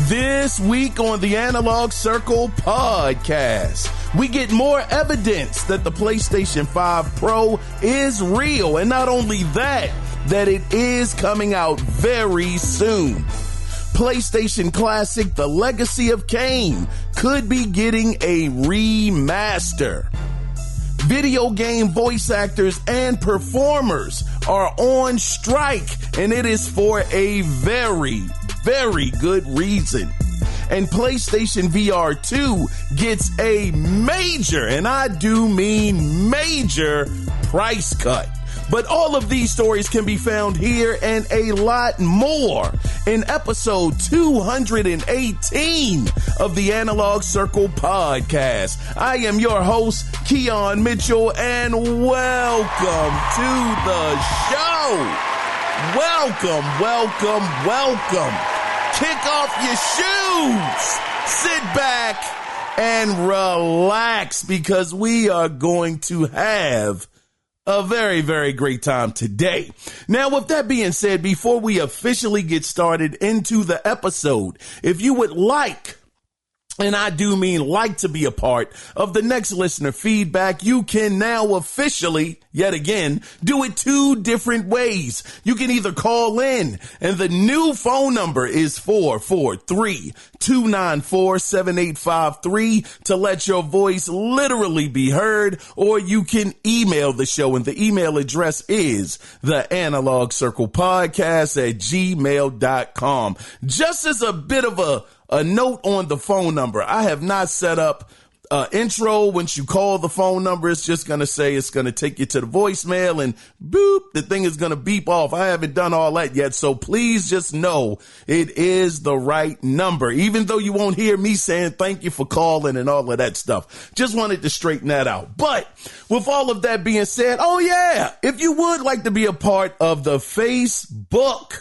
This week on the Analog Circle podcast, we get more evidence that the PlayStation 5 Pro is real. And not only that it is coming out very soon. PlayStation Classic, The Legacy of Kain, could be getting a remaster. Video game voice actors and performers are on strike, and it is for a very, very good reason. And PlayStation VR2 gets a major, and I do mean major, price cut. But all of these stories can be found here and a lot more in episode 218 of the Analog Circle podcast. I am your host, Kiaun Mitchell, and welcome to the show. Welcome. Kick off your shoes, sit back, and relax because we are going to have a very, very great time today. Now, with that being said, before we officially get started into the episode, if you would like, and I do mean like, to be a part of the next listener feedback, you can now officially, yet again, do it two different ways. You can either call in, and the new phone number is 443-294-7853 to let your voice literally be heard, or you can email the show, and the email address is theanalogcirclepodcast@gmail.com. Just as a bit of a note on the phone number, I have not set up intro. Once you call the phone number, it's just going to say it's going to take you to the voicemail and boop, the thing is going to beep off. I haven't done all that yet, so please just know it is the right number, even though you won't hear me saying thank you for calling and all of that stuff. Just wanted to straighten that out. But with all of that being said, oh yeah, if you would like to be a part of the Facebook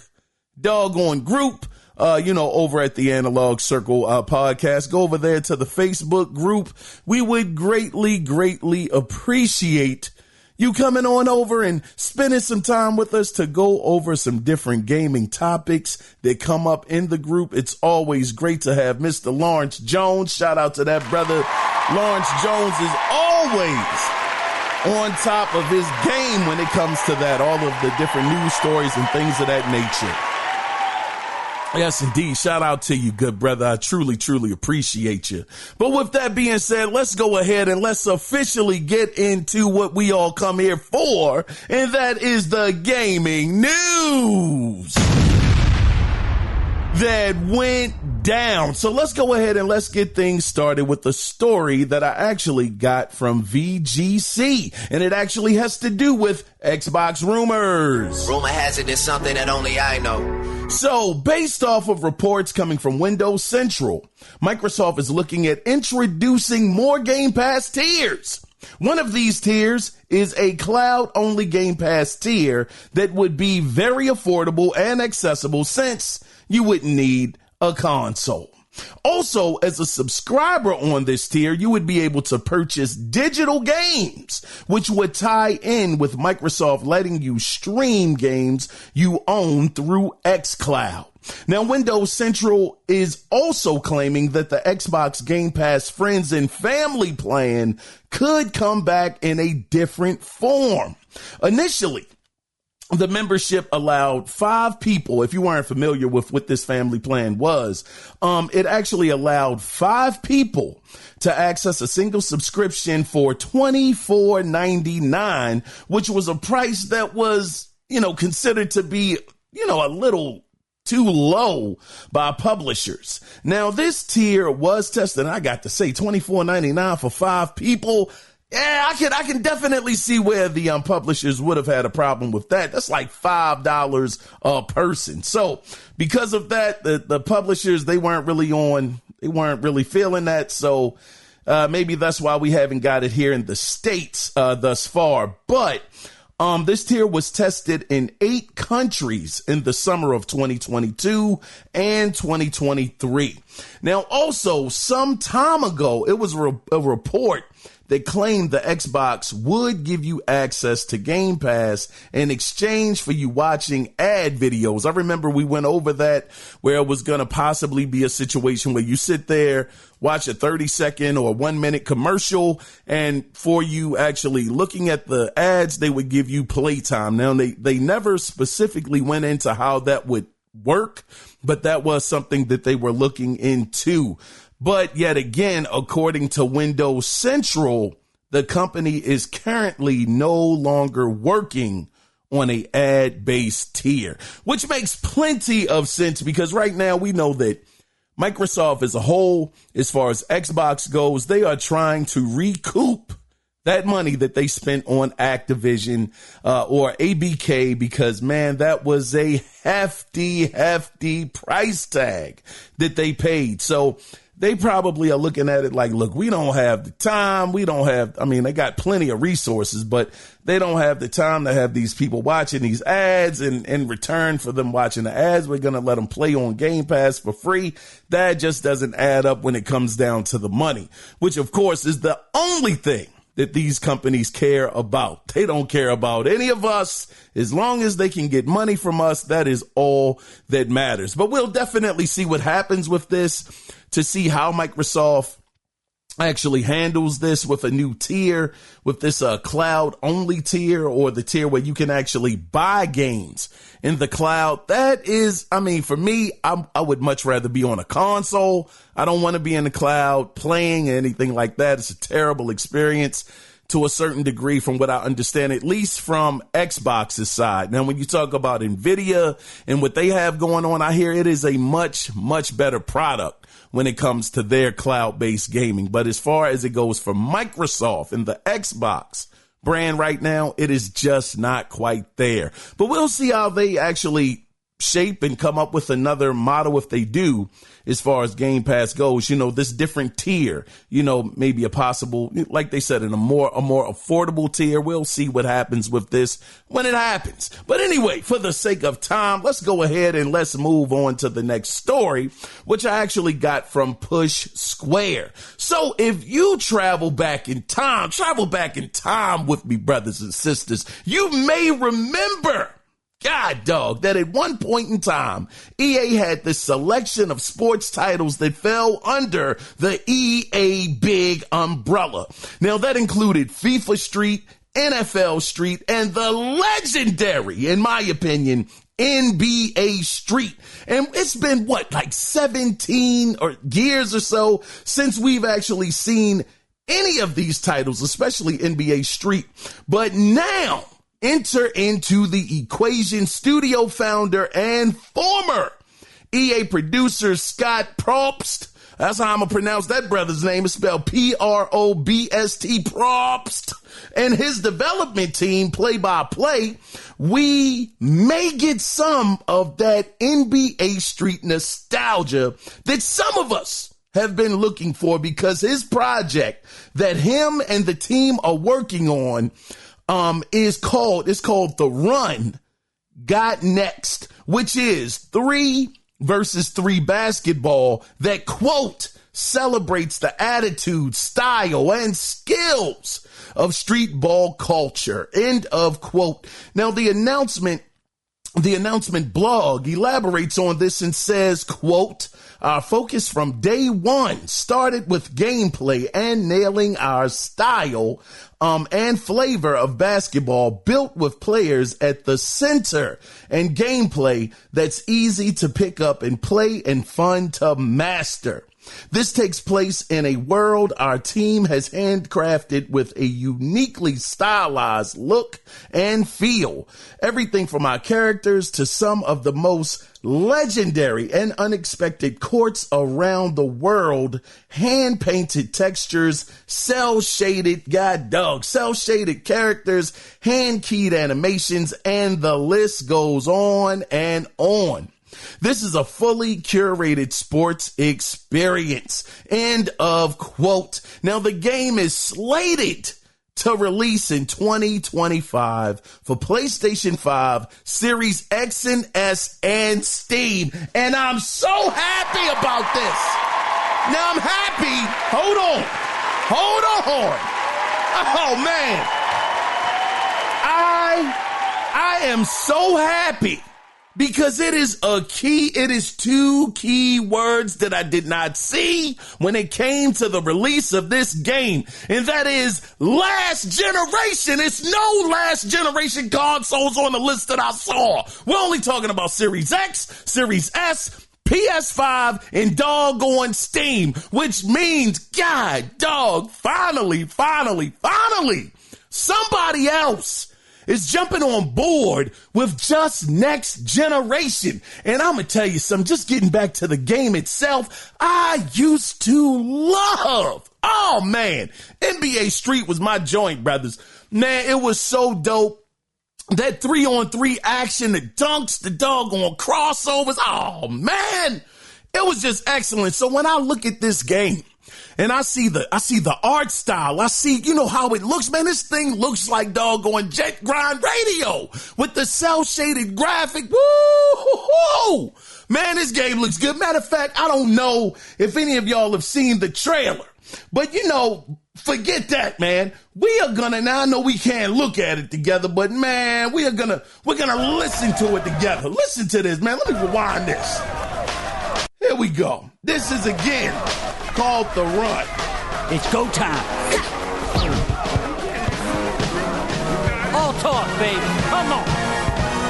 doggone group, over at the Analog Circle podcast, go over there to the Facebook group. We would greatly appreciate you coming on over and spending some time with us to go over some different gaming topics that come up in the group. It's always great to have Mr. Lawrence Jones. Shout out to that brother. Lawrence Jones is always on top of his game when it comes to that, all of the different news stories and things of that nature. Yes, indeed. Shout out to you, good brother. I truly appreciate you. But with that being said, let's go ahead and let's officially get into what we all come here for, and that is the gaming news that went down. So let's go ahead and let's get things started with the story that I actually got from VGC, and it actually has to do with Xbox rumors. Rumor has it is something that only I know. So, based off of reports coming from Windows Central, Microsoft is looking at introducing more Game Pass tiers. One of these tiers is a cloud-only Game Pass tier that would be very affordable and accessible since you wouldn't need a console. Also, as a subscriber on this tier, you would be able to purchase digital games, which would tie in with Microsoft letting you stream games you own through xCloud. Now, Windows Central is also claiming that the Xbox Game Pass Friends and Family plan could come back in a different form. Initially, the membership allowed 5 people. If you weren't familiar with what this family plan was, it actually allowed 5 people to access a single subscription for $24.99, which was a price that was, considered to be, a little too low by publishers. Now, this tier was tested, and I got to say, $24.99 for 5 people. Yeah, I can definitely see where the publishers would have had a problem with that. That's like $5 a person. So because of that, the publishers, they weren't really feeling that. So maybe that's why we haven't got it here in the States thus far. But this tier was tested in 8 countries in the summer of 2022 and 2023. Now, also, some time ago, it was a report that claimed the Xbox would give you access to Game Pass in exchange for you watching ad videos. I remember we went over that, where it was going to possibly be a situation where you sit there, watch a 30-second or 1-minute commercial, and for you actually looking at the ads, they would give you playtime. Now, they never specifically went into how that would work, but that was something that they were looking into. But yet again, according to Windows Central, the company is currently no longer working on a ad-based tier, which makes plenty of sense because right now we know that Microsoft as a whole, as far as Xbox goes, they are trying to recoup that money that they spent on Activision or ABK, because, man, that was a hefty price tag that they paid. So they probably are looking at it like, look, we don't have the time. They got plenty of resources, but they don't have the time to have these people watching these ads, and in return for them watching the ads, we're going to let them play on Game Pass for free. That just doesn't add up when it comes down to the money, which of course is the only thing that these companies care about. They don't care about any of us. As long as they can get money from us, that is all that matters. But we'll definitely see what happens with this, to see how Microsoft actually handles this with a new tier, with this cloud only tier, or the tier where you can actually buy games in the cloud. That is, for me, I would much rather be on a console. I don't want to be in the cloud playing anything like that. It's a terrible experience to a certain degree, from what I understand, at least from Xbox's side. Now, when you talk about Nvidia and what they have going on, I hear it is a much better product when it comes to their cloud-based gaming. But as far as it goes for Microsoft and the Xbox brand right now, it is just not quite there. But we'll see how they actually shape and come up with another model if they do, as far as Game Pass goes. This different tier, maybe a possible, like they said, in a more affordable tier. We'll see what happens with this when it happens. But anyway, for the sake of time, let's go ahead and let's move on to the next story, which I actually got from Push Square. So if you travel back in time with me, brothers and sisters, you may remember, God dog, that at one point in time, EA had this selection of sports titles that fell under the EA big umbrella. Now, that included FIFA Street, NFL Street, and the legendary, in my opinion, NBA Street. And it's been, 17 years or so since we've actually seen any of these titles, especially NBA Street. But now, enter into the equation studio founder and former EA producer Scott Probst. That's how I'm going to pronounce that brother's name. It's spelled Probst, Probst. And his development team, Play by Play. We may get some of that NBA Street nostalgia that some of us have been looking for, because his project that him and the team are working on is called The Run Got Next, which is 3 versus 3 basketball that, quote, celebrates the attitude, style, and skills of street ball culture, end of quote. Now, the announcement blog elaborates on this and says, quote, our focus from day one started with gameplay and nailing our style and flavor of basketball, built with players at the center and gameplay that's easy to pick up and play and fun to master. This takes place in a world our team has handcrafted with a uniquely stylized look and feel. Everything from our characters to some of the most legendary and unexpected courts around the world, hand-painted textures, cel-shaded characters, hand-keyed animations, and the list goes on and on. This is a fully curated sports experience. End of quote. Now, the game is slated to release in 2025 for PlayStation 5, Series X and S, and Steam. And I'm so happy about this. Now, I'm happy. Hold on. Oh man, I am so happy because it is two key words that I did not see when it came to the release of this game. And that is last generation. It's no last generation consoles on the list that I saw. We're only talking about Series X, Series S, PS5, and doggone Steam, which means, God, dog, finally, somebody else is jumping on board with just next generation. And I'm going to tell you something, just getting back to the game itself, I used to love, oh man, NBA Street was my joint, brothers. Man, it was so dope. That 3-on-3 action, the dunks, the doggone crossovers. Oh man, it was just excellent. So when I look at this game and I see the art style, I see, you know, how it looks, man, this thing looks like doggone Jet Grind Radio with the cell shaded graphic. Woo! Man, this game looks good. Matter of fact, I don't know if any of y'all have seen the trailer, but you know, forget that, man. We are gonna, now I know we can't look at it together, but man, we're gonna listen to it together. Listen to this, man. Let me rewind this. Here we go. This is again called The Run. It's go time. All talk, baby. Come on.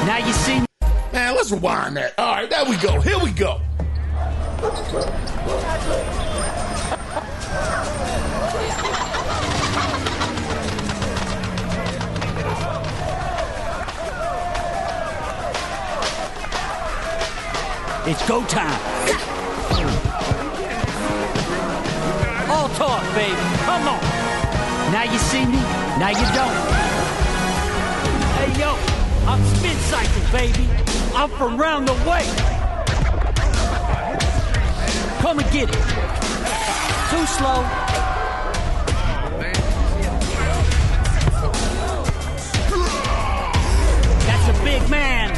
Now you see. Man, let's rewind that. All right, there we go. Here we go. It's go time. All talk, baby. Come on. Now you see me, now you don't. Hey, yo, I'm Spin Cycle, baby. I'm from round the way. Come and get it. Too slow. That's a big man.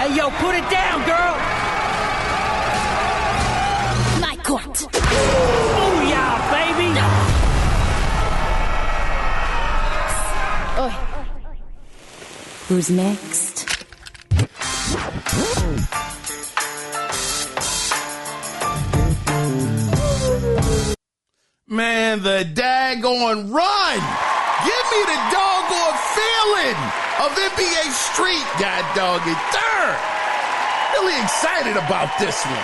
Hey, yo, put it down, girl. My court. Oh, yeah, baby. Oh. Who's next? Man, the daggone run. Give me the doggone feeling of NBA Street, god dog it. Really excited about this one.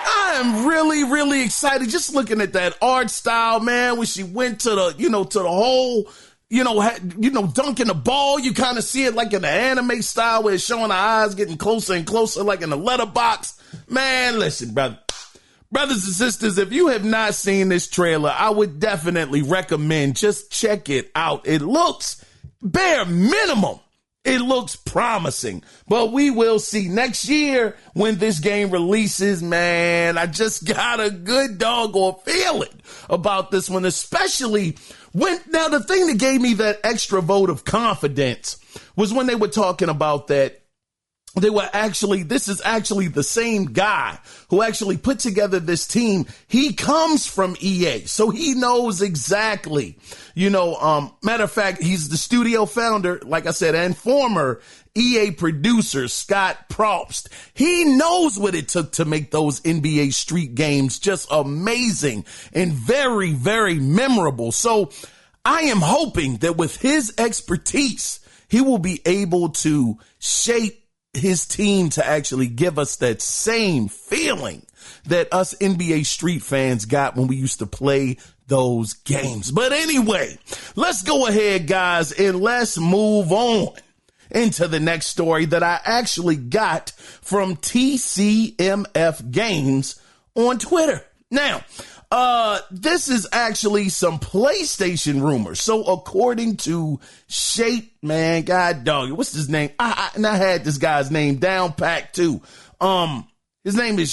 I am really excited. Just looking at that art style, man, when she went to the, to the whole, dunking the ball. You kind of see it like in the anime style where it's showing her eyes getting closer and closer, like in the letterbox. Man, listen, brother. Brothers and sisters, if you have not seen this trailer, I would definitely recommend just check it out. It looks, bare minimum, it looks promising. But we will see next year when this game releases, man. I just got a good doggone feeling about this one, especially now the thing that gave me that extra vote of confidence was when they were talking about that. This is actually the same guy who actually put together this team. He comes from EA, so he knows exactly, matter of fact, he's the studio founder, like I said, and former EA producer, Scott Probst. He knows what it took to make those NBA Street games just amazing and very, very memorable. So I am hoping that with his expertise, he will be able to shape his team to actually give us that same feeling that us NBA Street fans got when we used to play those games. But anyway, let's go ahead, guys, and let's move on into the next story that I actually got from TCMF Games on Twitter. Now, This is actually some PlayStation rumors. So according to Shape, man, God dog, what's his name? And I had this guy's name down packed too. His name is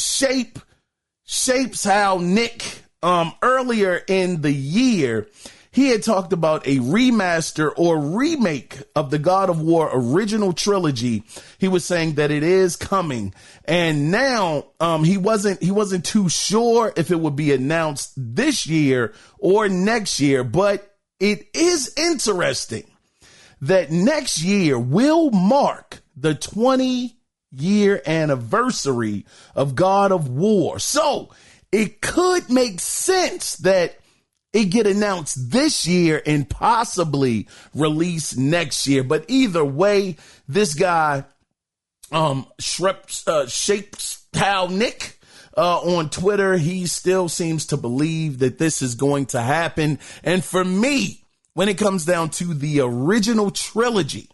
Shapes How Nick. Earlier in the year, he had talked about a remaster or remake of the God of War original trilogy. He was saying that it is coming. And now, he wasn't too sure if it would be announced this year or next year, but it is interesting that next year will mark the 20-year anniversary of God of War. So it could make sense that it get announced this year and possibly released next year. But either way, this guy, Shapes How Nick, on Twitter, he still seems to believe that this is going to happen. And for me, when it comes down to the original trilogy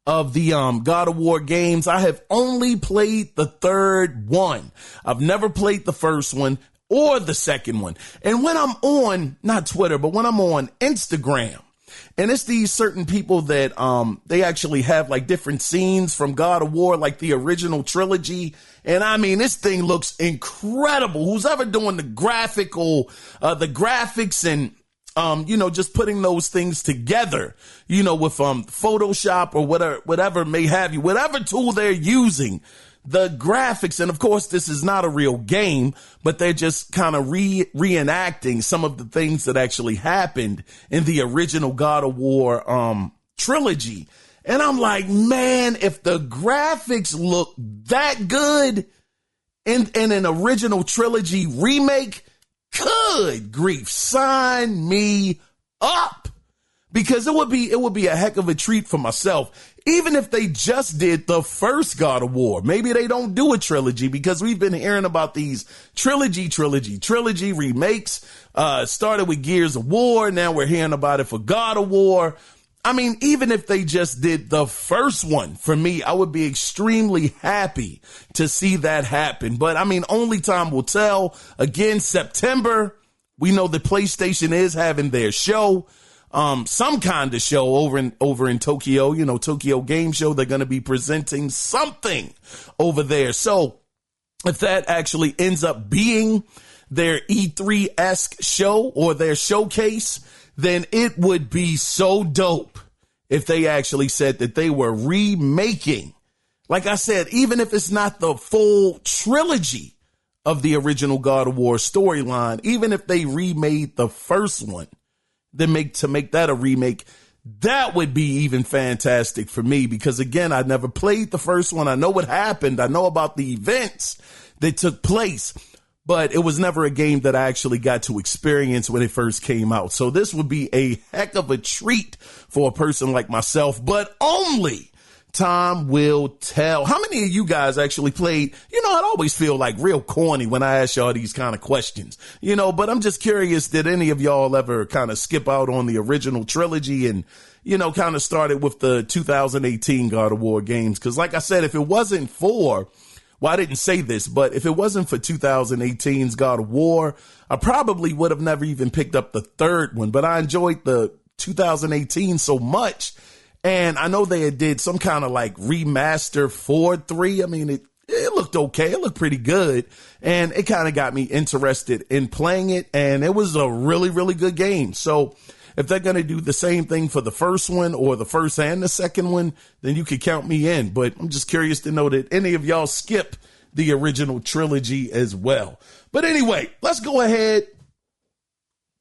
of the God of War games, I have only played the third one. I've never played the first one or the second one. And when I'm on, not Twitter, but when I'm on Instagram, and it's these certain people that they actually have like different scenes from God of War, like the original trilogy. And I mean, this thing looks incredible. Who's ever doing the graphics and just putting those things together, with Photoshop or whatever may have you, whatever tool they're using, the graphics. And of course, this is not a real game, but they're just kind of reenacting some of the things that actually happened in the original God of War trilogy. And I'm like, man, if the graphics look that good in an original trilogy remake, good grief, sign me up, because it would be a heck of a treat for myself. Even if they just did the first God of War, maybe they don't do a trilogy, because we've been hearing about these trilogy remakes. Started with Gears of War. Now we're hearing about it for God of War. I mean, even if they just did the first one, for me, I would be extremely happy to see that happen. But I mean, only time will tell. Again, September, we know that PlayStation is having their show, some kind of show over in Tokyo, Tokyo Game Show. They're going to be presenting something over there. So if that actually ends up being their E3-esque show or their showcase, then it would be so dope if they actually said that they were remaking, like I said, even if it's not the full trilogy of the original God of War storyline, even if they remade the first one, then make that a remake, that would be even fantastic for me, because again, I never played the first one. I know what happened. I know about the events that took place, but it was never a game that I actually got to experience when it first came out. So this would be a heck of a treat for a person like myself, but only time will tell. How many of you guys actually played? I'd always feel like real corny when I ask y'all these kind of questions, but I'm just curious, did any of y'all ever kind of skip out on the original trilogy and, kind of started with the 2018 God of War games? Because like I said, if it wasn't for, well, I didn't say this, but if it wasn't for 2018's God of War, I probably would have never even picked up the third one. But I enjoyed the 2018 so much. And I know they had did some kind of like remaster 4-3. I mean, it looked okay. It looked pretty good. And it kind of got me interested in playing it. And it was a really, really good game. So if they're going to do the same thing for the first one or the first and the second one, then you could count me in. But I'm just curious to know that any of y'all skip the original trilogy as well. But anyway, let's go ahead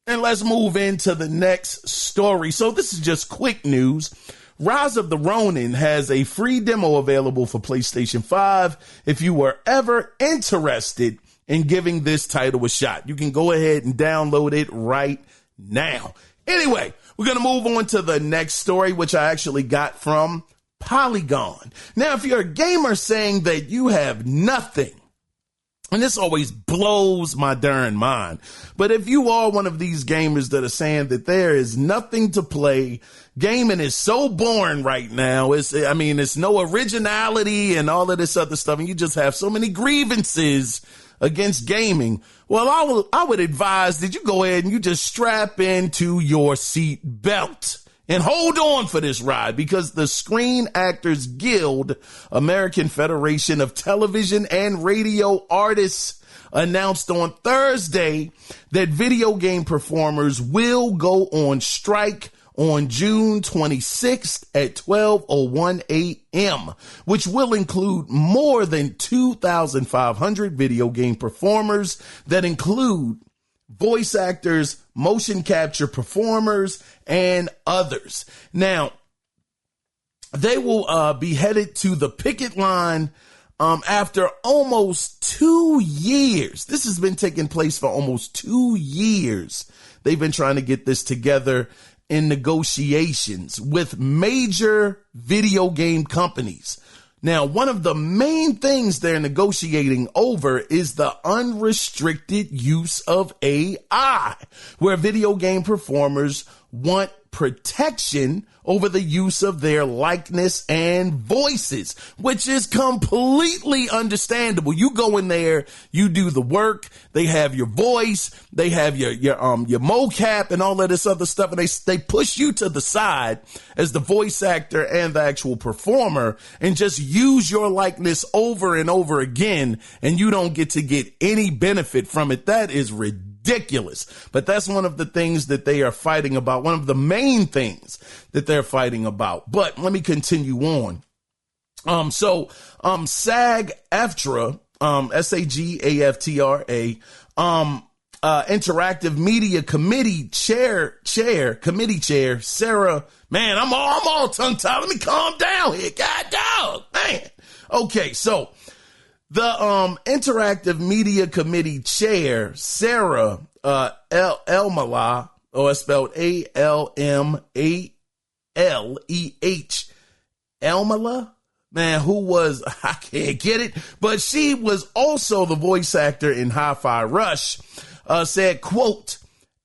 and let's move into the next story. So this is just quick news. Rise of the Ronin has a free demo available for PlayStation 5. If you were ever interested in giving this title a shot, you can go ahead and download it right now. Anyway, we're going to move on to the next story, which I actually got from Polygon. Now, if you're a gamer saying that you have nothing, and this always blows my darn mind, but if you are one of these gamers that are saying that there is nothing to play, gaming is so boring right now, it's no originality and all of this other stuff, and you just have so many grievances against gaming, well, I would advise that you go ahead and you just strap into your seat belt and hold on for this ride, because the Screen Actors Guild, American Federation of Television and Radio Artists, announced on Thursday that video game performers will go on strike on June 26th at 12:01 a.m., which will include more than 2,500 video game performers that include voice actors, motion capture performers, and others. Now, they will be headed to the picket line after almost 2 years. This has been taking place for almost 2 years. They've been trying to get this together in negotiations with major video game companies. Now, one of the main things they're negotiating over is the unrestricted use of AI, where video game performers want protection over the use of their likeness and voices, which is completely understandable. You go in there, you do the work, they have your voice, they have your mocap and all of this other stuff, and they push you to the side as the voice actor and the actual performer and just use your likeness over and over again, and you don't get any benefit from it. That is ridiculous. But that's one of the things that they are fighting about, one of the main things that they're fighting about. But let me continue on. SAG-AFTRA, SAGAFTRA, Interactive Media Committee Chair, Sarah, man, I'm all tongue-tied. Let me calm down here. God dog, man. Okay, so the Interactive Media Committee Chair, Sarah Elmaleh, or it's spelled ALMALEH, Elmaleh, man, who was, I can't get it, but she was also the voice actor in Hi-Fi Rush, said, quote,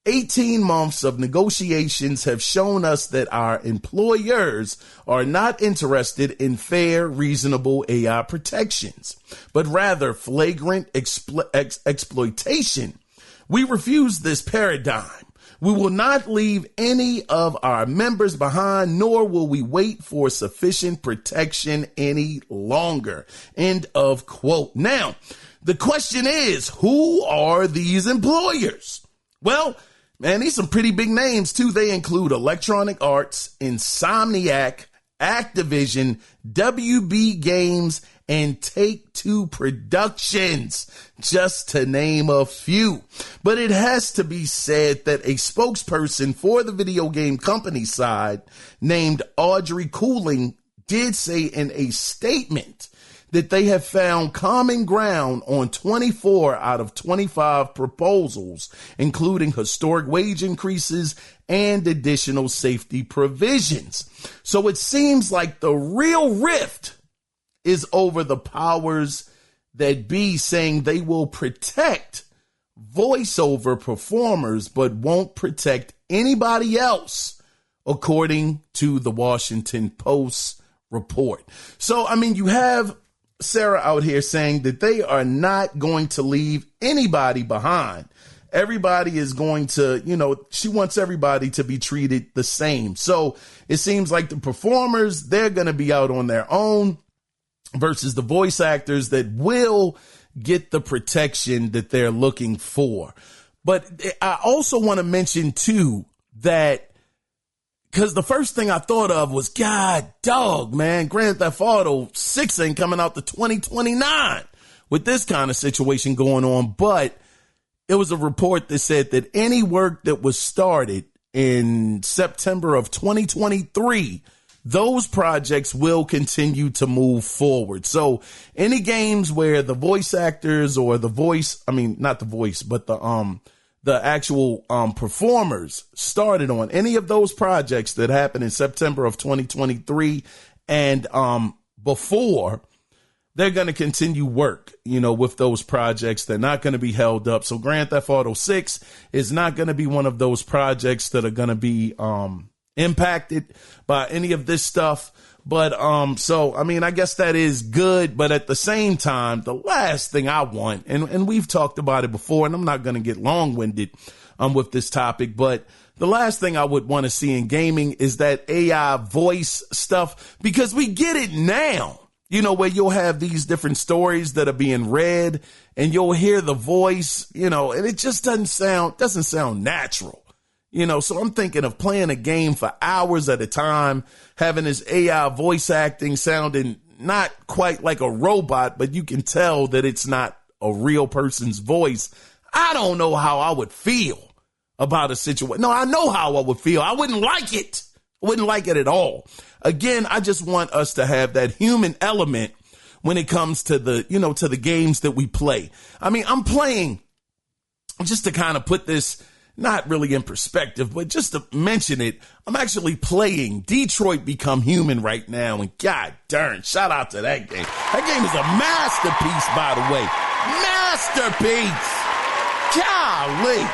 18 months of negotiations have shown us that our employers are not interested in fair, reasonable AI protections, but rather flagrant exploitation. We refuse this paradigm. We will not leave any of our members behind, nor will we wait for sufficient protection any longer. End of quote. Now, the question is, who are these employers? Well, man, these are some pretty big names, too. They include Electronic Arts, Insomniac, Activision, WB Games, and Take-Two Productions, just to name a few. But it has to be said that a spokesperson for the video game company side named Audrey Cooling did say in a statement that they have found common ground on 24 out of 25 proposals, including historic wage increases and additional safety provisions. So it seems like the real rift is over the powers that be, saying they will protect voiceover performers but won't protect anybody else, according to the Washington Post report. So, I mean, you have Sarah out here saying that they are not going to leave anybody behind. Everybody is going to, she wants everybody to be treated the same. So it seems like the performers, they're going to be out on their own versus the voice actors that will get the protection that they're looking for. But I also want to mention, too, that because the first thing I thought of was, God dog, man, Grand Theft Auto 6 ain't coming out to 2029 with this kind of situation going on. But it was a report that said that any work that was started in September of 2023, those projects will continue to move forward. So any games where the voice actors or the voice, I mean, not the voice, but the actual performers started on any of those projects that happened in September of 2023 and before, they're going to continue work, with those projects. They're not going to be held up. So Grand Theft Auto 6 is not going to be one of those projects that are going to be impacted by any of this stuff. But so I mean, I guess that is good, but at the same time, the last thing I want, and we've talked about it before, and I'm not going to get long-winded with this topic, but the last thing I would want to see in gaming is that AI voice stuff, because we get it now, you know, where you'll have these different stories that are being read and you'll hear the voice, you know, and it just doesn't sound natural. You know, so I'm thinking of playing a game for hours at a time, having this AI voice acting sounding not quite like a robot, but you can tell that it's not a real person's voice. I don't know how I would feel about a situation. No, I know how I would feel. I wouldn't like it. I wouldn't like it at all. Again, I just want us to have that human element when it comes to the, you know, to the games that we play. I mean, I'm playing, just to kind of put this not really in perspective, but just to mention it, I'm actually playing Detroit Become Human right now, and god darn, shout out to that game. That game is a masterpiece, by the way. Masterpiece! Golly!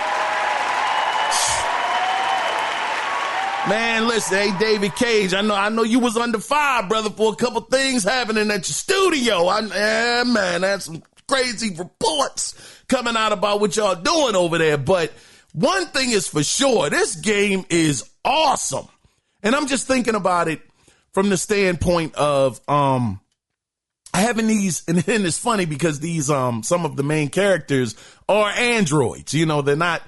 Man, listen, hey, David Cage, I know you was under fire, brother, for a couple things happening at your studio. Man, that's some crazy reports coming out about what y'all doing over there, but one thing is for sure, this game is awesome. And I'm just thinking about it from the standpoint of having these, and it's funny because these some of the main characters are androids, you know, they're not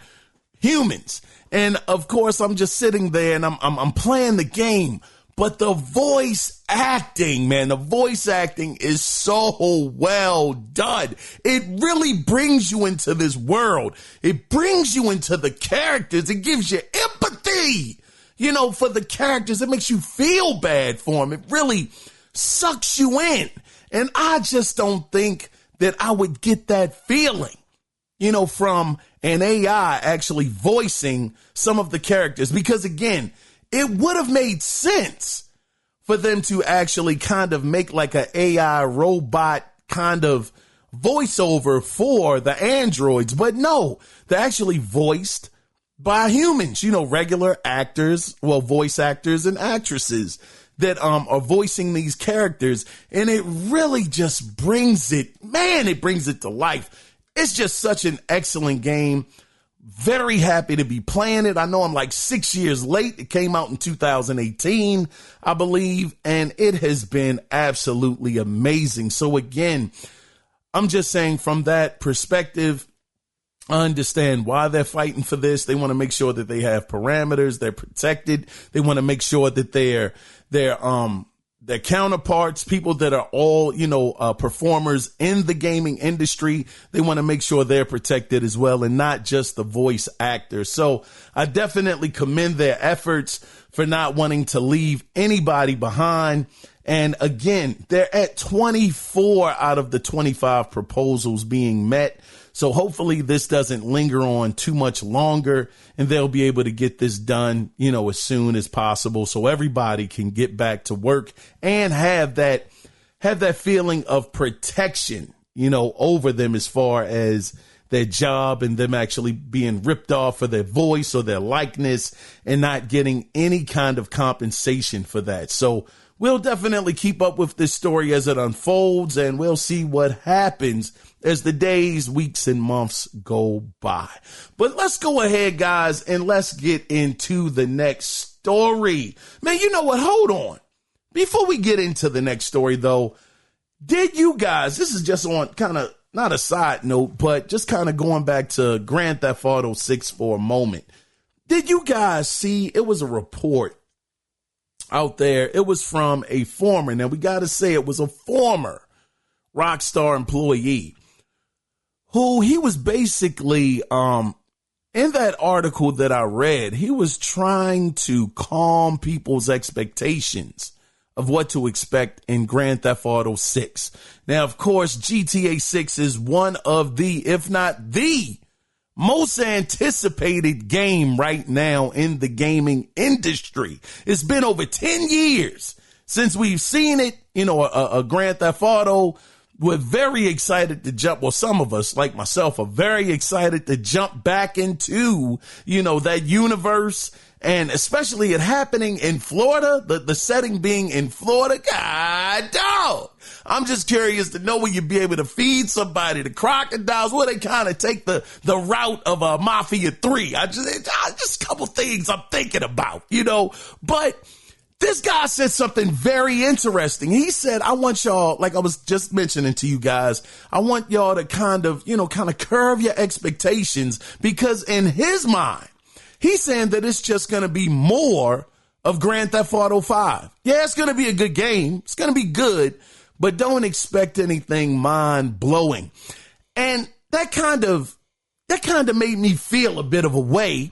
humans. And of course, I'm just sitting there and I'm playing the game. But the voice acting, man, the voice acting is so well done. It really brings you into this world. It brings you into the characters. It gives you empathy, you know, for the characters. It makes you feel bad for them. It really sucks you in. And I just don't think that I would get that feeling, you know, from an AI actually voicing some of the characters. Because again, it would have made sense for them to actually kind of make like an AI robot kind of voiceover for the androids. But no, they're actually voiced by humans, you know, regular actors, well, voice actors and actresses that are voicing these characters. And it really just brings it, man, it brings it to life. It's just such an excellent game. Very happy to be playing it. I know I'm like 6 years late. It came out in 2018, I believe, and it has been absolutely amazing. So again, I'm just saying from that perspective, I understand why they're fighting for this. They want to make sure that they have parameters, they're protected. They want to make sure that their counterparts, people that are all, you know, performers in the gaming industry, they want to make sure they're protected as well, and not just the voice actors. So I definitely commend their efforts for not wanting to leave anybody behind. And again, they're at 24 out of the 25 proposals being met. So hopefully this doesn't linger on too much longer, and they'll be able to get this done, you know, as soon as possible, so everybody can get back to work and have that feeling of protection, you know, over them as far as their job and them actually being ripped off for their voice or their likeness and not getting any kind of compensation for that. So we'll definitely keep up with this story as it unfolds, and we'll see what happens as the days, weeks, and months go by. But let's go ahead, guys, and let's get into the next story. Man, you know what? Hold on. Before we get into the next story, though, did you guys, this is just on kind of, not a side note, but just kind of going back to Grand Theft Auto 6 for a moment. Did you guys see, it was a report out there. It was from a former, now we got to say it was a former Rockstar employee who he was basically, in that article that I read, he was trying to calm people's expectations of what to expect in Grand Theft Auto 6. Now, of course, GTA 6 is one of the, if not the most anticipated game right now in the gaming industry. It's been over 10 years since we've seen it, you know, a Grand Theft Auto we're very excited to jump. Well, some of us, like myself, are very excited to jump back into, that universe. And especially it happening in Florida, the setting being in Florida. God, dog. I'm just curious to know will you be able to feed somebody the crocodiles? Will they kind of take the route of Mafia 3? Just a couple things I'm thinking about, but this guy said something very interesting. He said, I want y'all, like I was just mentioning to you guys, I want y'all to kind of curve your expectations, because in his mind, he's saying that it's just going to be more of Grand Theft Auto 5. Yeah, it's going to be a good game. It's going to be good, but don't expect anything mind-blowing. And that kind of made me feel a bit of a way,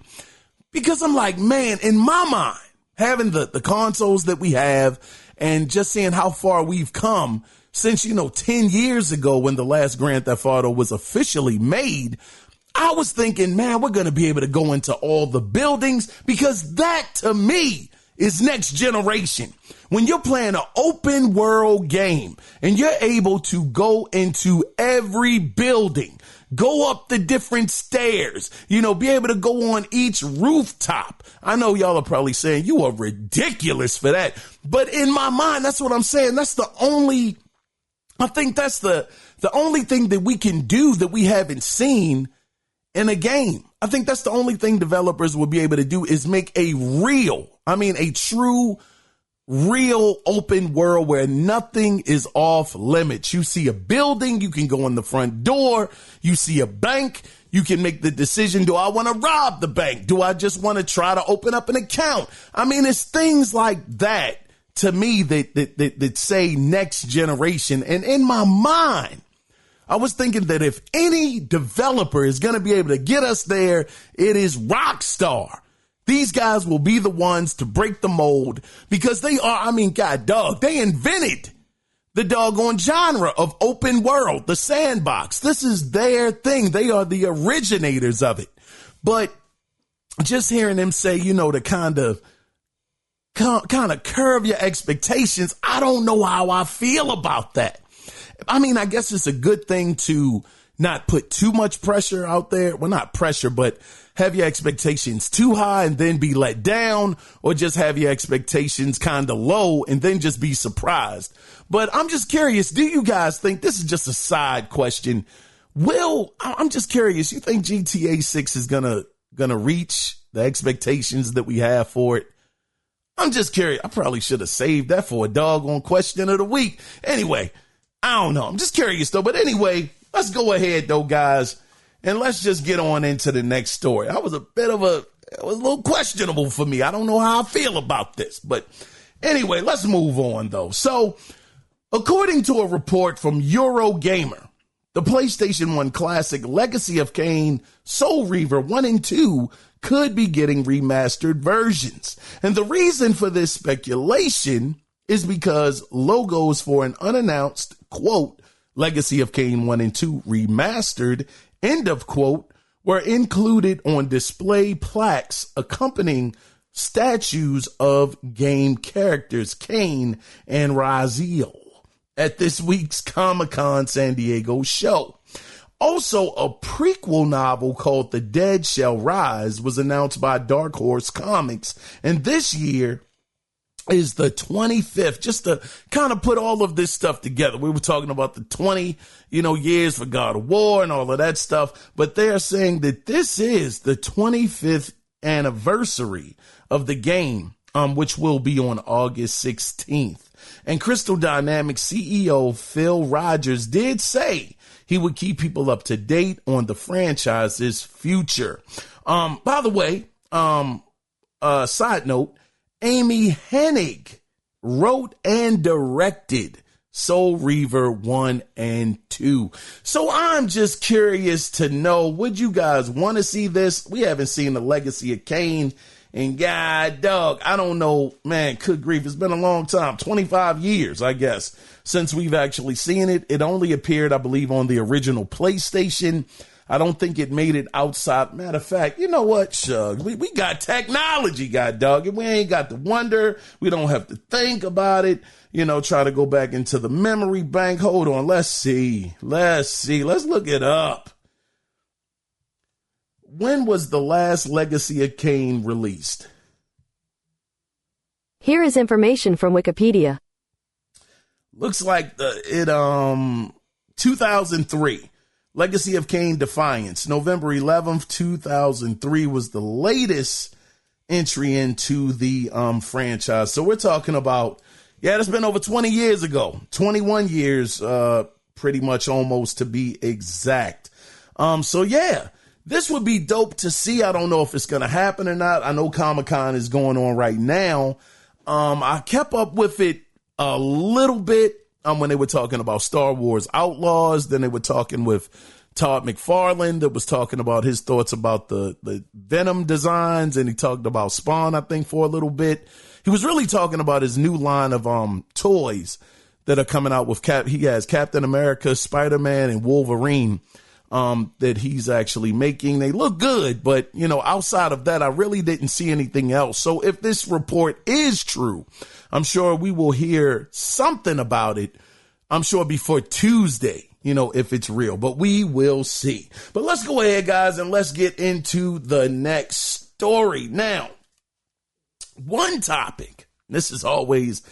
because I'm like, man, in my mind, having the consoles that we have and just seeing how far we've come since, 10 years ago when the last Grand Theft Auto was officially made, I was thinking, man, we're going to be able to go into all the buildings, because that to me is next generation. When you're playing an open world game and you're able to go into every building, go up the different stairs, be able to go on each rooftop. I know y'all are probably saying you are ridiculous for that, but in my mind, that's what I'm saying. I think that's the only thing that we can do that we haven't seen in a game. I think that's the only thing developers will be able to do, is make a true, real open world where nothing is off limits. You see a building, you can go in the front door. You see a bank, you can make the decision. Do I want to rob the bank? Do I just want to try to open up an account? It's things like that to me that say next generation. And in my mind, I was thinking that if any developer is going to be able to get us there, it is Rockstar. These guys will be the ones to break the mold, because they are, they invented the doggone genre of open world, the sandbox. This is their thing. They are the originators of it. But just hearing them say, to kind of curve your expectations, I don't know how I feel about that. I guess it's a good thing to not put too much pressure out there. Well, not pressure, but have your expectations too high and then be let down, or just have your expectations kind of low and then just be surprised. But I'm just curious, do you guys think, this is just a side question, I'm just curious, you think GTA 6 is gonna reach the expectations that we have for it? I'm just curious. I probably should have saved that for a doggone question of the week. Anyway, I don't know. I'm just curious, though. But anyway, let's go ahead, though, guys, and let's just get on into the next story. It was a little questionable for me. I don't know how I feel about this. But anyway, let's move on, though. So, according to a report from Eurogamer, the PlayStation 1 classic Legacy of Kain, Soul Reaver 1 and 2 could be getting remastered versions. And the reason for this speculation is because logos for an unannounced, quote, Legacy of Kain 1 and 2 remastered, end of quote, were included on display plaques accompanying statues of game characters Kain and Raziel at this week's Comic-Con San Diego show. Also, a prequel novel called The Dead Shall Rise was announced by Dark Horse Comics, and this year is the 25th, just to kind of put all of this stuff together. We were talking about the 20, years for God of War and all of that stuff, but they're saying that this is the 25th anniversary of the game, which will be on August 16th. And Crystal Dynamics CEO Phil Rogers did say he would keep people up to date on the franchise's future. By the way, side note, Amy Hennig wrote and directed Soul Reaver 1 and 2. So I'm just curious to know, would you guys want to see this? We haven't seen the Legacy of Kain, and God dog, I don't know, man, good grief. It's been a long time, 25 years, I guess, since we've actually seen it. It only appeared, I believe, on the original PlayStation. I don't think it made it outside. Matter of fact, you know what, Shug? We got technology, God dog, and we ain't got to wonder. We don't have to think about it. Try to go back into the memory bank. Hold on. Let's see. Let's look it up. When was the last Legacy of Kain released? Here is information from Wikipedia. Looks like 2003. Legacy of Kain Defiance. November 11th, 2003 was the latest entry into the franchise. So we're talking about, that's been over 20 years ago. 21 years, pretty much almost to be exact. This would be dope to see. I don't know if it's going to happen or not. I know Comic-Con is going on right now. I kept up with it a little bit when they were talking about Star Wars Outlaws. Then they were talking with Todd McFarlane that was talking about his thoughts about the Venom designs. And he talked about Spawn, I think, for a little bit. He was really talking about his new line of toys that are coming out with he has Captain America, Spider-Man, and Wolverine that he's actually making. They look good, but outside of that, I really didn't see anything else. So if this report is true, I'm sure we will hear something about it. I'm sure before Tuesday, if it's real, but we will see. But let's go ahead, guys, and let's get into the next story. Now, one topic, this is always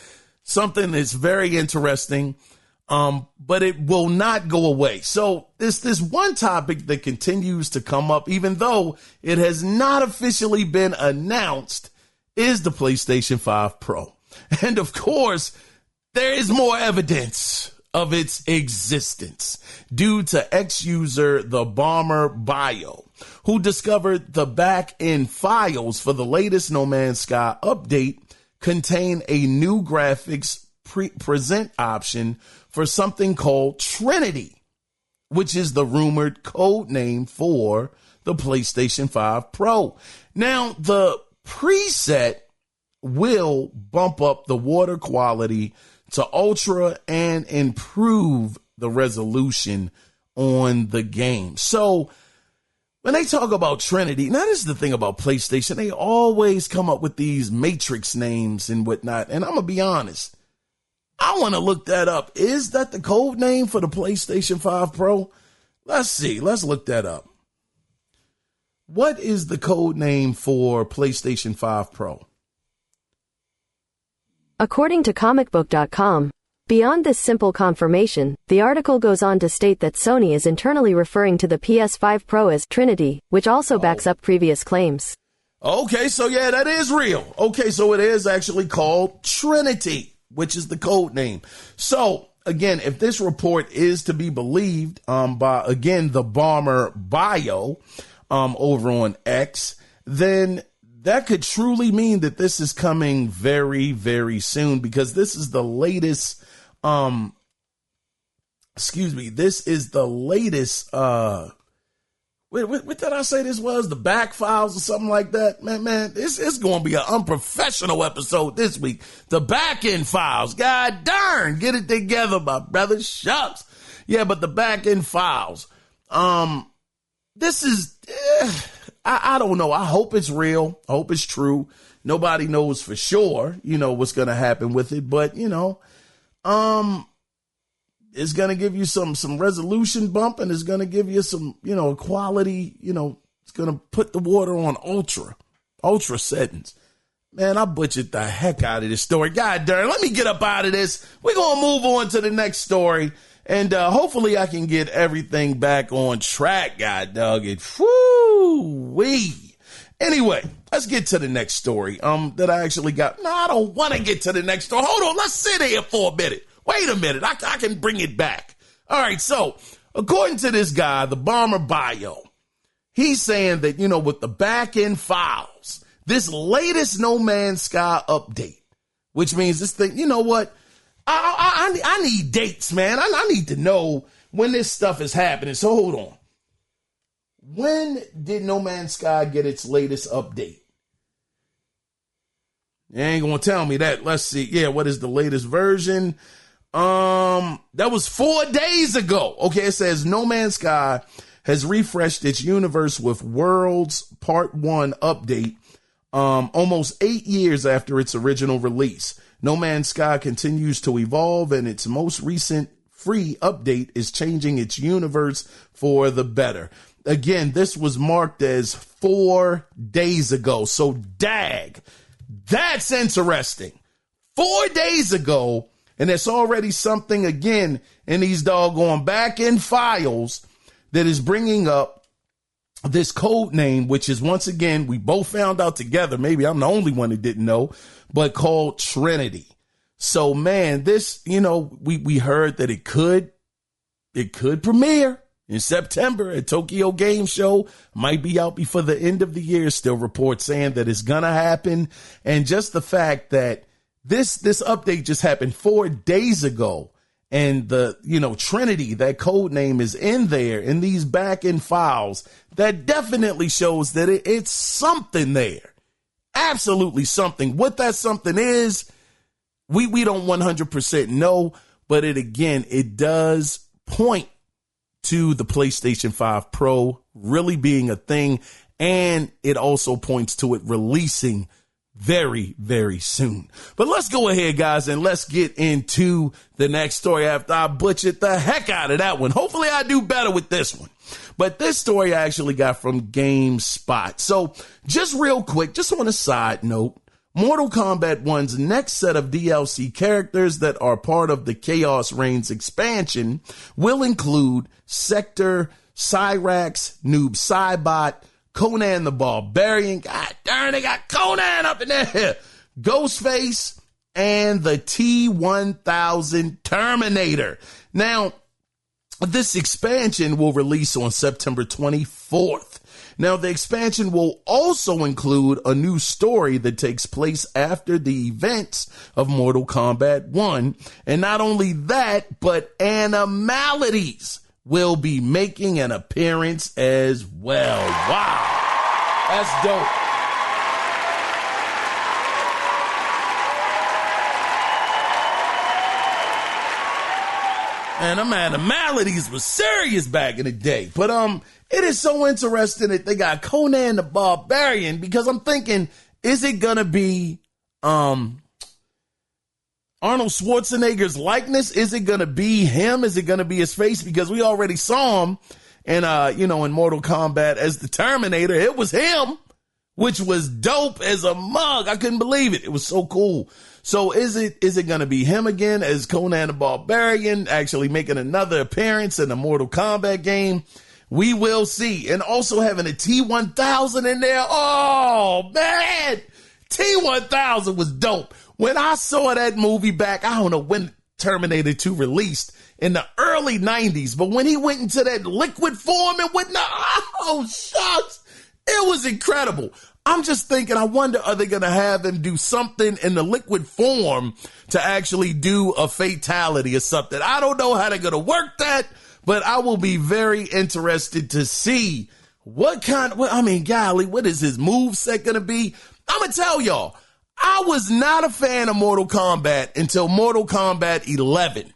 something that's very interesting, but it will not go away. So this one topic that continues to come up, even though it has not officially been announced, is the PlayStation 5 Pro. And of course, there is more evidence of its existence due to ex-user The Bomber Bio, who discovered the back-end files for the latest No Man's Sky update contain a new graphics present option for something called Trinity, which is the rumored code name for the PlayStation 5 Pro. Now, the preset will bump up the water quality to ultra and improve the resolution on the game. So when they talk about Trinity, now this is the thing about PlayStation, they always come up with these Matrix names and whatnot. And I'm going to be honest, I want to look that up. Is that the code name for the PlayStation 5 Pro? Let's see. Let's look that up. What is the code name for PlayStation 5 Pro? According to comicbook.com, beyond this simple confirmation, the article goes on to state that Sony is internally referring to the PS5 Pro as Trinity, which also backs up previous claims. Okay, so yeah, that is real. Okay, so it is actually called Trinity, which is the code name. So again, if this report is to be believed by, again, the Bomber Bio over on X, then that could truly mean that this is coming very, very soon, because this is the latest, this is the latest, what did I say this was? The back files or something like that? Man, it's going to be an unprofessional episode this week. The back end files. God darn, get it together, my brother. Shucks. Yeah, but the back end files. This is, I don't know. I hope it's real. I hope it's true. Nobody knows for sure, what's going to happen with it. But, it's going to give you some resolution bump, and it's going to give you some, quality, it's going to put the water on ultra settings. Man, I butchered the heck out of this story. God darn, let me get up out of this. We're going to move on to the next story. And hopefully I can get everything back on track. God dog it. Woo-wee. Anyway, let's get to the next story that I actually got. No, I don't want to get to the next story. Hold on. Let's sit here for a minute. Wait a minute. I can bring it back. All right. So according to this guy, the Bomber Bio, he's saying that, with the back end files, this latest No Man's Sky update, which means this thing, you know what? I need dates, man. I need to know when this stuff is happening. So hold on. When did No Man's Sky get its latest update? You ain't gonna tell me that. Let's see. Yeah, what is the latest version? That was 4 days ago. Okay, it says No Man's Sky has refreshed its universe with Worlds Part 1 update almost 8 years after its original release. No Man's Sky continues to evolve, and its most recent free update is changing its universe for the better. Again, this was marked as 4 days ago, so dag, that's interesting. 4 days ago, and it's already something again in these doggone back-end files that is bringing up this code name, which is, once again, we both found out together, maybe I'm the only one that didn't know, but called Trinity. So, man, this, we heard that it could premiere in September at Tokyo Game Show, might be out before the end of the year. Still reports saying that it's going to happen. And just the fact that this update just happened 4 days ago, and the, Trinity, that code name is in there in these back end files, that definitely shows that it's something there. Absolutely something. What that something is, we don't 100% know, but it does point to the PlayStation 5 Pro really being a thing, and it also points to it releasing very, very soon. But let's go ahead, guys, and let's get into the next story after I butchered the heck out of that one. Hopefully I do better with this one. But this story I actually got from GameSpot. So just real quick, just on a side note, Mortal Kombat 1's next set of DLC characters that are part of the Chaos Reigns expansion will include Sector, Cyrax, Noob Saibot, Conan the Barbarian, god darn, they got Conan up in there, Ghostface, and the T-1000 Terminator. Now, this expansion will release on September 24th. Now, the expansion will also include a new story that takes place after the events of Mortal Kombat 1. And not only that, but Animalities will be making an appearance as well. Wow. That's dope. And Animalities was serious back in the day. But it is so interesting that they got Conan the Barbarian, because I'm thinking, is it gonna be Arnold Schwarzenegger's likeness? Is it gonna be him? Is it gonna be his face? Because we already saw him in in Mortal Kombat as the Terminator. It was him, which was dope as a mug. I couldn't believe it. It was so cool. So is it going to be him again as Conan the Barbarian, actually making another appearance in the Mortal Kombat game? We will see. And also having a T-1000 in there. Oh, man. T-1000 was dope. When I saw that movie back, I don't know when Terminator 2 released, in the early 90s. But when he went into that liquid form and whatnot, oh, shucks, it was incredible. I'm just thinking, I wonder, are they going to have him do something in the liquid form to actually do a fatality or something? I don't know how they're going to work that, but I will be very interested to see what is his moveset going to be? I'm going to tell y'all, I was not a fan of Mortal Kombat until Mortal Kombat 11.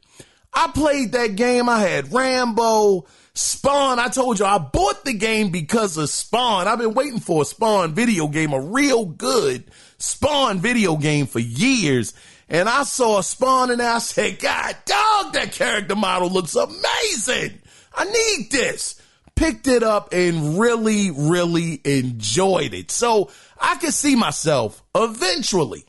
I played that game. I had Rambo, Spawn. I told you I bought the game because of Spawn. I've been waiting for a Spawn video game, a real good Spawn video game for years. And I saw Spawn and I said, God dog, that character model looks amazing. I need this. Picked it up and really, really enjoyed it. So I could see myself eventually,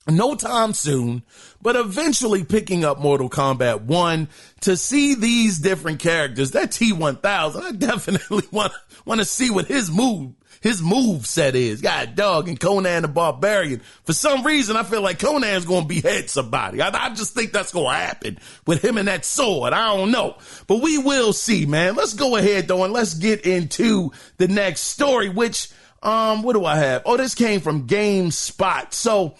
no time soon, but eventually picking up Mortal Kombat 1 to see these different characters. That T-1000, I definitely want to see what his move set is. God dog, and Conan the Barbarian. For some reason, I feel like Conan's going to behead somebody. I just think that's going to happen with him and that sword. I don't know, but we will see, man. Let's go ahead though, and let's get into the next story, which, what do I have? Oh, this came from GameSpot. So,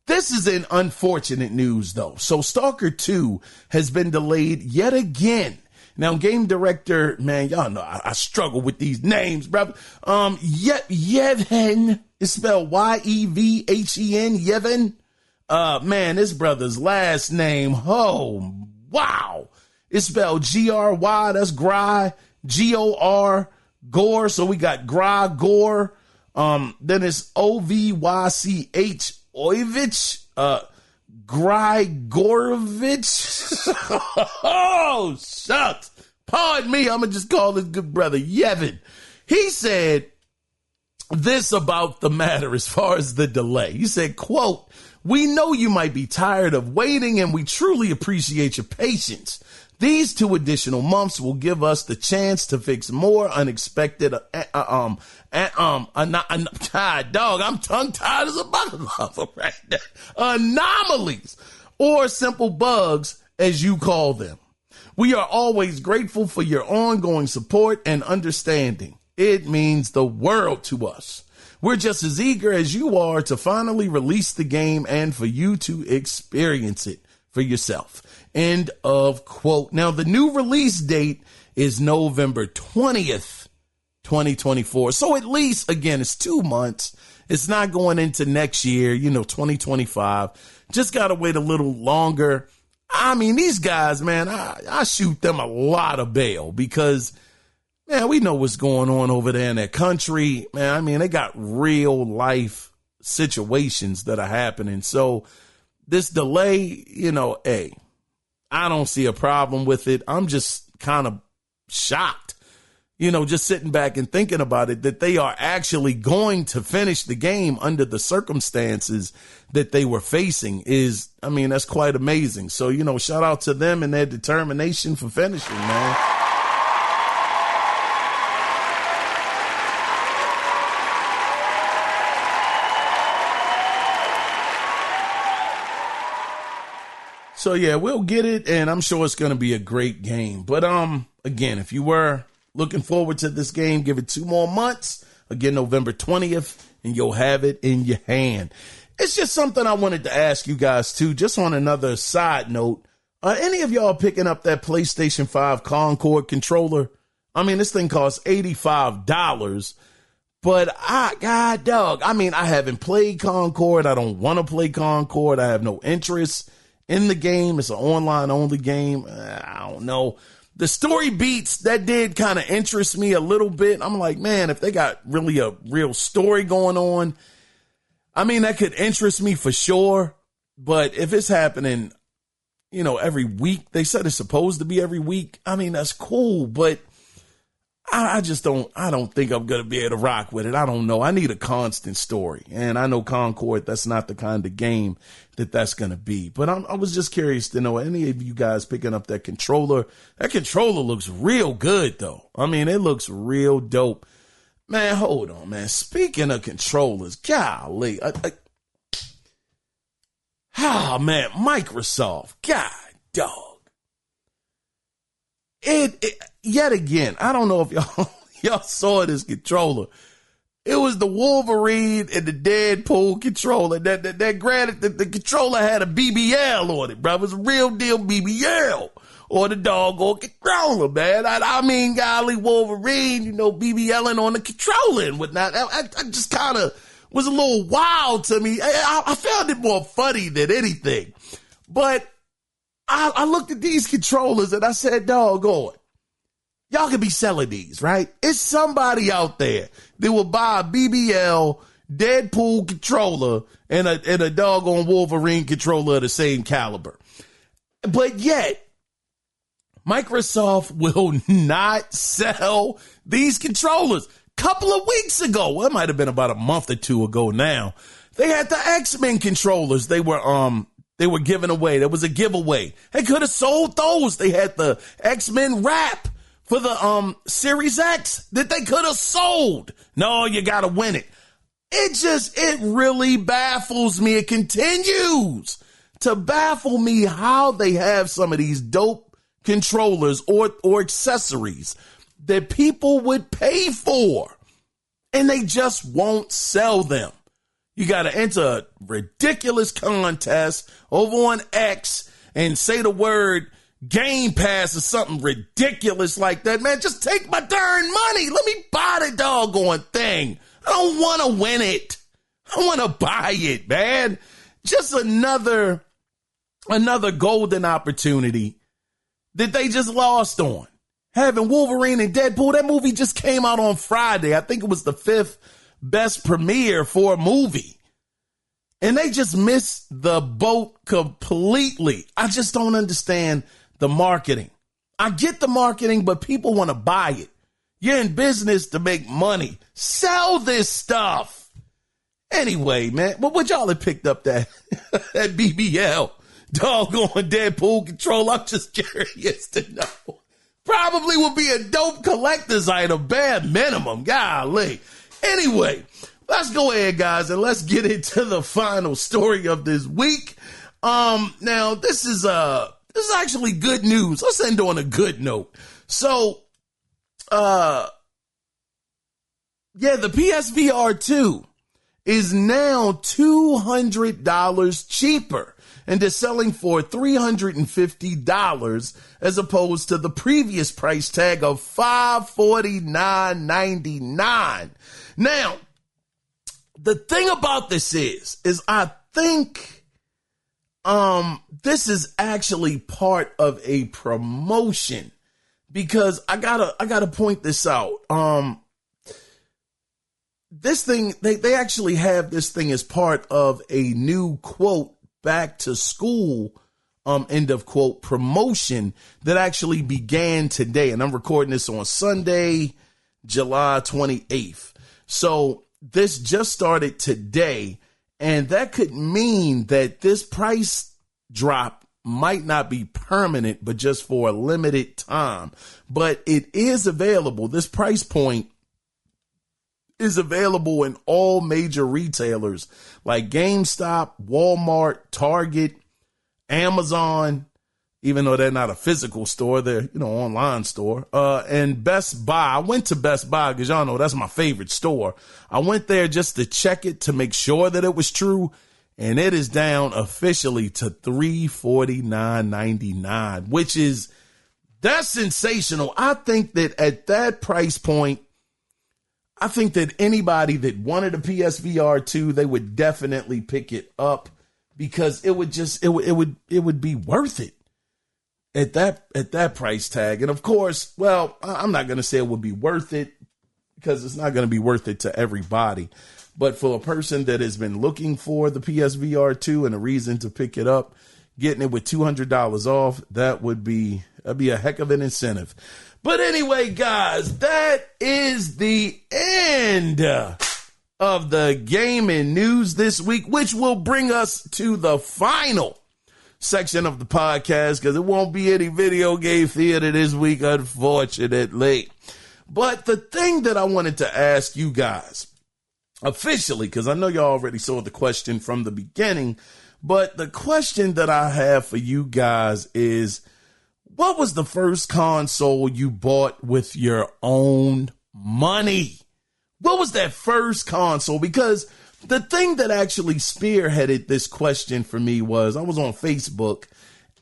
this is an unfortunate news, though. So Stalker 2 has been delayed yet again. Now, game director, man, y'all know I struggle with these names, brother. Yevhen is spelled Y-E-V-H-E-N, Yevhen. Man, this brother's last name, oh, wow. It's spelled G-R-Y, that's Gry. G-O-R, Gore. So we got Gra Gore. Then it's O-V-Y-C-H, Oyvich, Grigorovich. Oh, shucks. Pardon me. I'm going to just call his good brother Yevon. He said this about the matter as far as the delay. He said, quote, "We know you might be tired of waiting and we truly appreciate your patience. These 2 additional months will give us the chance to fix more unexpected, I'm tongue-tied as a mother right now. Anomalies or simple bugs, as you call them. We are always grateful for your ongoing support and understanding. It means the world to us. We're just as eager as you are to finally release the game and for you to experience it for yourself." End of quote. Now, the new release date is November 20th, 2024. So at least, again, it's 2 months. It's not going into next year, 2025. Just got to wait a little longer. I mean, these guys, man, I shoot them a lot of bail because, man, we know what's going on over there in that country. Man, I mean, they got real life situations that are happening. So this delay, hey, I don't see a problem with it. I'm just kind of shocked, just sitting back and thinking about it, that they are actually going to finish the game under the circumstances that they were facing that's quite amazing. So, shout out to them and their determination for finishing, man. So yeah, we'll get it, and I'm sure it's going to be a great game. But again, if you were looking forward to this game, give it 2 more months. Again, November 20th, and you'll have it in your hand. It's just something I wanted to ask you guys too, just on another side note. Any of y'all picking up that PlayStation 5 Concord controller? I mean, this thing costs $85. But I haven't played Concord. I don't want to play Concord. I have no interest in the game. It's an online only game. I don't know. The story beats that did kind of interest me a little bit. I'm like, man, if they got really a real story going on, that could interest me for sure. But if it's happening, every week, they said it's supposed to be every week. That's cool, but I don't think I'm going to be able to rock with it. I don't know. I need a constant story. And I know Concord, that's not the kind of game that's going to be. But I was just curious to know, any of you guys picking up that controller? That controller looks real good, though. it looks real dope. Man, hold on, man. Speaking of controllers, golly. Man, Microsoft. God, dog. Yet again, I don't know if y'all saw this controller. It was the Wolverine and the Deadpool controller. That granted, the controller had a BBL on it, bro. It was a real deal BBL on the doggone controller, man. Golly, Wolverine, BBLing on the controller and whatnot. I just kind of was a little wild to me. I found it more funny than anything. But I looked at these controllers and I said, doggone, y'all could be selling these, right? It's somebody out there that will buy a BBL Deadpool controller and a doggone Wolverine controller of the same caliber. But yet, Microsoft will not sell these controllers. Couple of weeks ago, well, it might have been about a month or 2 ago now, they had the X-Men controllers. They were giving away. There was a giveaway. They could have sold those. They had the X-Men wrap for the Series X that they could have sold. No, you got to win it. It really baffles me. It continues to baffle me how they have some of these dope controllers or accessories that people would pay for, and they just won't sell them. You got to enter a ridiculous contest over on X and say the word Game Pass or something ridiculous like that. Man, just take my darn money. Let me buy the doggone thing. I don't want to win it. I want to buy it, man. Just another golden opportunity that they just lost on. having Wolverine and Deadpool. That movie just came out on Friday. I think it was the 5th best premiere for a movie. And they just missed the boat completely. I just don't understand the marketing. I get the marketing, but people want to buy it. You're in business to make money. Sell this stuff. Anyway, man, would y'all have picked up that BBL doggone Deadpool control? I'm just curious to know. Probably would be a dope collector's item, bare minimum. Golly. Anyway, let's go ahead, guys, and let's get into the final story of this week. Now this is actually good news. Let's end on a good note. So, the PSVR2 is now $200 cheaper and is selling for $350 as opposed to the previous price tag of $549.99. Now, the thing about this is I think this is actually part of a promotion, because I gotta point this out. This thing, they actually have this thing as part of a new quote back to school end of quote promotion that actually began today. And I'm recording this on Sunday, July 28th. So this just started today, and that could mean that this price drop might not be permanent, but just for a limited time. But it is available. This price point is available in all major retailers like GameStop, Walmart, Target, Amazon, even though they're not a physical store, they're, online store, and Best Buy. I went to Best Buy because y'all know that's my favorite store. I went there just to check it to make sure that it was true, and it is down officially to $349.99, that's sensational. I think that at that price point, I think that anybody that wanted a PSVR 2, they would definitely pick it up, because it would be worth it at that price tag. And of course, well, I'm not going to say it would be worth it, because it's not going to be worth it to everybody. But for a person that has been looking for the PSVR 2 and a reason to pick it up, getting it with $200 off, that'd be a heck of an incentive. But anyway, guys, that is the end of the gaming news this week, which will bring us to the final section of the podcast, because it won't be any video game theater this week, unfortunately. But the thing that I wanted to ask you guys officially, because I know y'all already saw the question from the beginning, but the question that I have for you guys is, what was the first console you bought with your own money? What was that first console? Because the thing that actually spearheaded this question for me was, I was on Facebook,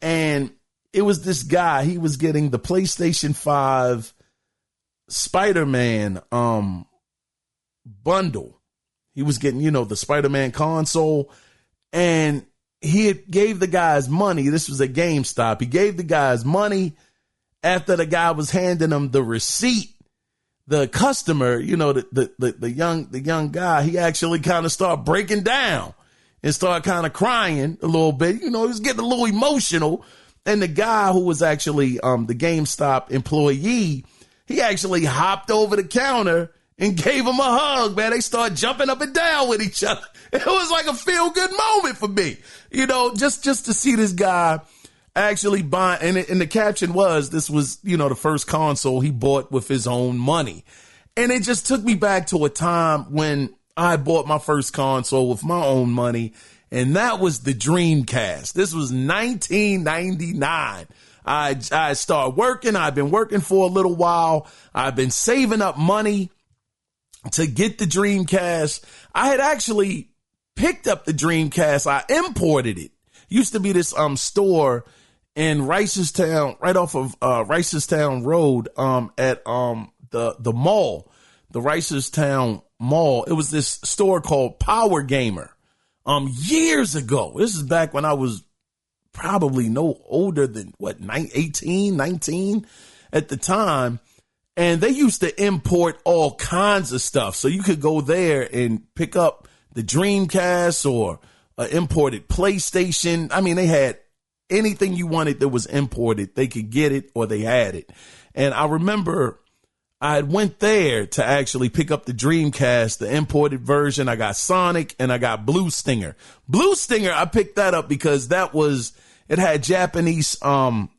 and it was this guy. He was getting the PlayStation 5 Spider-Man bundle. He was getting, the Spider-Man console, and he gave the guys money. This was at GameStop. He gave the guys money after the guy was handing him the receipt. The customer, the young guy, he actually kind of started breaking down and started kind of crying a little bit. He was getting a little emotional. And the guy who was actually the GameStop employee, he actually hopped over the counter and gave him a hug, man. They started jumping up and down with each other. It was like a feel-good moment for me, just to see this guy actually buy. And the caption was, this was, the first console he bought with his own money. And it just took me back to a time when I bought my first console with my own money, and that was the Dreamcast. This was 1999. I started working. I've been working for a little while. I've been saving up money to get the Dreamcast. I had actually picked up the Dreamcast. I imported it. Used to be this store in Ricestown, right off of Ricestown Road, at the mall, the Ricestown Mall. It was this store called Power Gamer. Years ago. This is back when I was probably no older than 18, 19. at the time. And they used to import all kinds of stuff. So you could go there and pick up the Dreamcast or imported PlayStation. I mean, they had anything you wanted that was imported. They could get it or they had it. And I remember I went there to actually pick up the Dreamcast, the imported version. I got Sonic and I got Blue Stinger. Blue Stinger, I picked that up because it had Japanese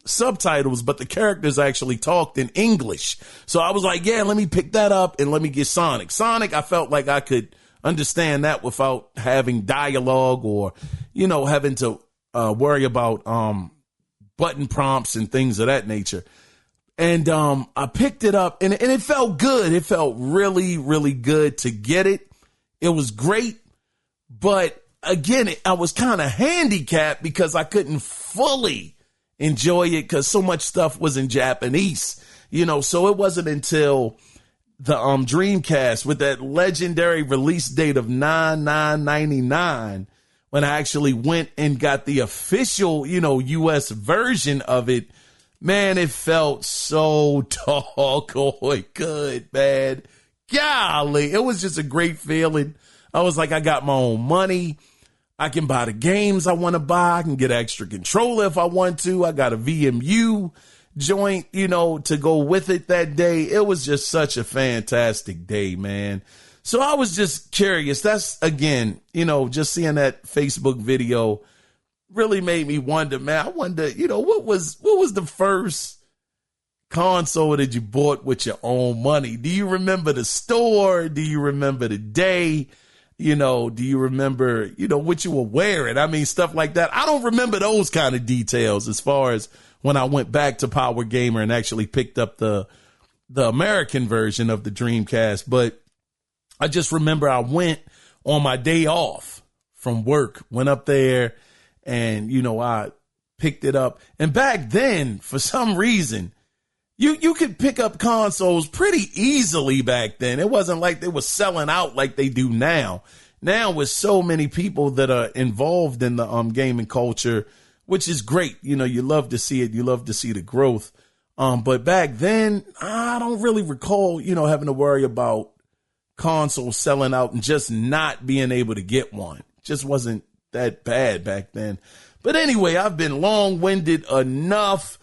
subtitles, but the characters actually talked in English. So I was like, yeah, let me pick that up and let me get Sonic. Sonic, I felt like I could understand that without having dialogue or, having to worry about button prompts and things of that nature. And I picked it up and it felt good. It felt really, really good to get it. It was great. But again, I was kind of handicapped because I couldn't fully enjoy it because so much stuff was in Japanese, so it wasn't until the Dreamcast with that legendary release date of 9/9/99 when I actually went and got the official, US version of it. Man, it felt so doggone good, man. Golly, it was just a great feeling. I was like, I got my own money. I can buy the games I want to buy. I can get an extra controller if I want to. I got a VMU joint, to go with it that day. It was just such a fantastic day, man. So I was just curious. That's, again, just seeing that Facebook video really made me wonder, man. I wonder, what was the first console that you bought with your own money? Do you remember the store? Do you remember the day? Do you remember, what you were wearing? I mean, stuff like that. I don't remember those kind of details as far as when I went back to Power Gamer and actually picked up the American version of the Dreamcast. But I just remember I went on my day off from work, went up there and, I picked it up. And back then, for some reason, you could pick up consoles pretty easily back then. It wasn't like they were selling out like they do now. Now with so many people that are involved in the gaming culture, which is great. You love to see it. You love to see the growth. But back then, I don't really recall, having to worry about consoles selling out and just not being able to get one. Just wasn't that bad back then. But anyway, I've been long-winded enough.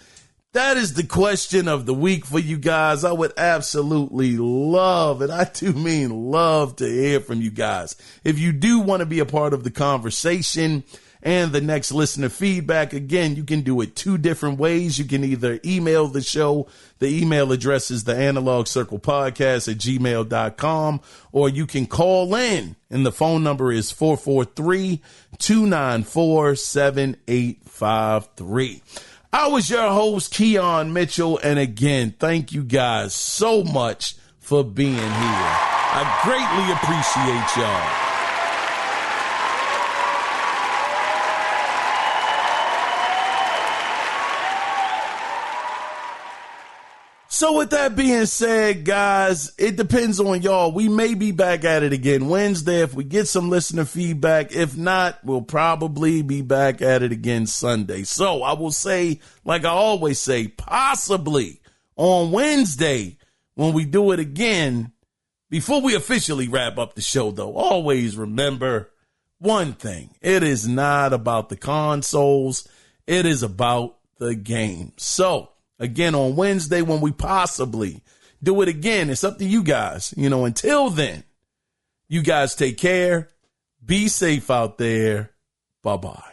That is the question of the week for you guys. I would absolutely love, and I do mean love, to hear from you guys. If you do want to be a part of the conversation and the next listener feedback, again, you can do it two different ways. You can either email the show. The email address is theanalogcirclepodcast@gmail.com, or you can call in, and the phone number is 443-294-7853. I was your host, Kiaun Mitchell, and again, thank you guys so much for being here. I greatly appreciate y'all. So with that being said, guys, it depends on y'all. We may be back at it again Wednesday if we get some listener feedback. If not, we'll probably be back at it again Sunday. So I will say, like I always say, possibly on Wednesday when we do it again. Before we officially wrap up the show, though, always remember one thing. It is not about the consoles. It is about the game. So again, on Wednesday, when we possibly do it again, it's up to you guys. Until then, you guys take care. Be safe out there. Bye-bye.